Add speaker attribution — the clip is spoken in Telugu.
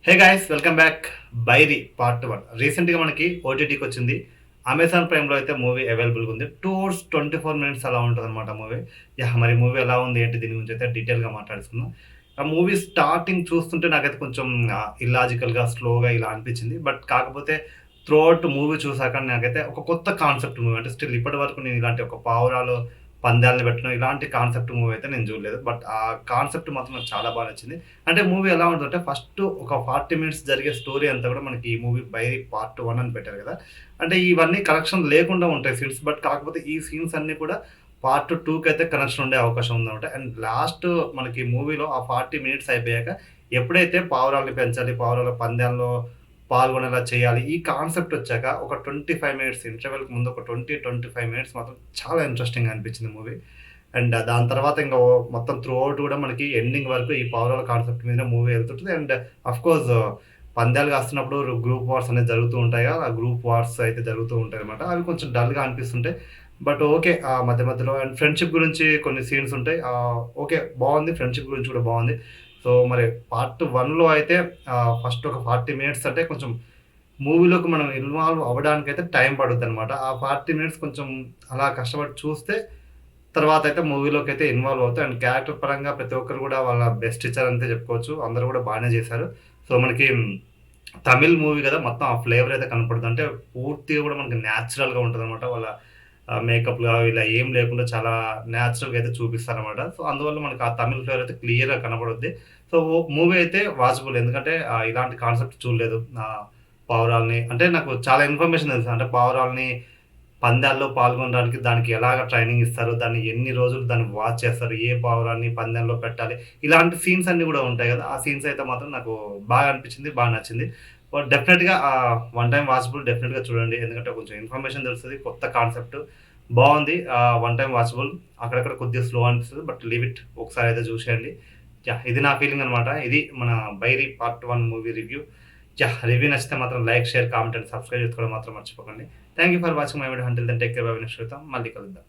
Speaker 1: హే guys welcome back. Bairi part 1 రీసెంట్‌గా మనకి ఓటీటీకి వచ్చింది. అమెజాన్ ప్రైమ్‌లో అయితే మూవీ అవైలబుల్‌గా ఉంది. 2 అవర్స్ 24 మినిట్స్ అలా ఉంటదనమాట మూవీ. మరి మూవీ ఎలా ఉంది ఏంటి దీని గురించి అయితే డీటెయిల్‌గా మాట్లాడేసుకుందాం. ఆ మూవీ స్టార్టింగ్ చూస్తుంటే నాకైతే కొంచెం ఇల్లాజికల్‌గా, స్లోగా ఇలా అనిపించింది. బట్ కాకపోతే త్రూ ఔట్ మూవీ చూసాక నాకైతే ఒక కొత్త కాన్సెప్ట్ మూవీ. అంటే స్టిల్ ఇప్పటి వరకు నేను ఇలాంటి ఒక పావురాలు పందాలను పెట్టడం ఇలాంటి కాన్సెప్ట్ మూవీ అయితే నేను చూడలేదు. బట్ ఆ కాన్సెప్ట్ మాత్రం నాకు చాలా బాగా నచ్చింది. అంటే మూవీ ఎలా ఉంటదంటే ఫస్ట్ ఒక 40 మినిట్స్ జరిగే స్టోరీ అంతా కూడా మనకి ఈ మూవీ పార్ట్ 1 అని పెట్టారు కదా! అంటే ఇవన్నీ కనెక్షన్ లేకుండా ఉంటాయి సీన్స్. బట్ కాకపోతే ఈ సీన్స్ అన్నీ కూడా పార్ట్ 2 కైతే కనెక్షన్ ఉండే అవకాశం ఉందన్నమాట. అండ్ లాస్ట్ మనకి మూవీలో ఆ 40 మినిట్స్ అయిపోయాక ఎప్పుడైతే పావురాల్ని పెంచాలి, పావురాల పందాల్లో పాల్గొనేలా చేయాలి. ఈ కాన్సెప్ట్ వచ్చాక ఒక 25 మినిట్స్ ఇంటర్వెల్‌కి ముందు ఒక 25 మినిట్స్ మాత్రం చాలా ఇంట్రెస్టింగ్‌గా అనిపించింది మూవీ. అండ్ దాని తర్వాత ఇంక మొత్తం త్రూ ఔట్ గూడా మనకి ఎండింగ్ వరకు ఈ పావురాల కాన్సెప్ట్ మీదనే మూవీ ఎళ్తుంటది. అండ్ ఆఫ్‌కోర్స్ పందాలు కాస్తున్నప్పుడు గ్రూప్ వార్స్ అనేది జరుగుతూ ఉంటాయి గదా! ఆ గ్రూప్ వార్స్ అయితే జరుగుతూ ఉంటాయన్నమాట. అవి కొంచెం డల్‌గా అనిపిస్తుంటాయి. But okay. మధ్య మధ్యలో అండ్ ఫ్రెండ్‌షిప్ గురించి కొన్ని సీన్స్ ఉంటాయి. ఓకే. బావుంది. ఫ్రెండ్‌షిప్ గురించి కూడా బావుంది. సో, మరి పార్ట్ 1లో అయితే ఫస్ట్ ఒక 40 మినిట్స్ అంటే కొంచెం మూవీలోకి మనం ఇన్వాల్వ్ అవ్వడానికైతే టైం పడుద్దనమాట. ఆ 40 మినిట్స్ కొంచెం అలా కష్టపడి చూస్తే తర్వాతయితే మూవీలోకైతే ఇన్వాల్వ్ అవుతాం. అండ్ క్యారెక్టర్ పరంగా ప్రతి ఒక్కరు గూడా వాళ్ళ బెస్ట్ ఇచ్చారనంతే చెప్పుకోవచ్చు. అందరూ గూడా బానే జేశారు. సో, మనకి తమిళ్ మూవీ గదా! మొత్తం ఆ ఫ్లేవర్ అయితే కనపడుద్ది. అంటే పూర్తిగా గూడా మనకి న్యాచురల్‌గా ఉంటదనమాట. వాళ్ళ మేకప్‌లు ఇలా ఏం లేకుండా చాలా న్యాచురల్‌గా అయితే చూపిస్తారనమాట. సో, అందువల్ల మనకు ఆ తమిళ్ ఫ్లేవర్ అయితే క్లియర్‌గా కనపడుద్ది. సో, మూవీ అయితే వాచబుల్. ఎందుకంటే ఇలాంటి కాన్సెప్ట్ చూడలేదు. పావురాల్ని అంటే నాకు చాలా ఇన్ఫర్మేషన్ తెలుసు. అంటే పావురాల్ని పందాల్లో పాల్గొనడానికి దానికి ఎలాగా ట్రైనింగ్ ఇస్తారు? దాన్ని ఎన్ని రోజులు దాన్ని వాచ్ చేస్తారు? ఏ పావురాన్ని పందెంలో పెట్టాలి? ఇలాంటి సీన్స్ అన్నీ గూడా ఉంటాయి గదా! ఆ సీన్స్ అయితే మాత్రం నాకు బాగా అనిపించింది. బాగా నచ్చింది. డెఫినెట్‌గా వన్ టైమ్ వాచబుల్ డెఫినెట్‌గా చూడండి. ఎందుకంటే కొంచెం ఇన్ఫర్మేషన్ తెలుస్తది. కొత్త కాన్సెప్ట్ బావుంది. One time watchable. అక్కడక్కడ కొద్దిగా స్లో అనిపిస్తది. బట్ లీవ్ ఇట్ ఒకసారి అయితే చూసేయండి. ఇది నా ఫీలింగ్ అనమాట. ఇది మన 'Bairi part 1' movie review. Review నచ్చితే మాత్రం like, share, comment and subscribe చేసుకోవడం మాత్రం మర్చిపోకండి. Thank you for watching my video. Until then take care. Bye. Next చూద్దాం. మళ్ళీ కలుద్దాం.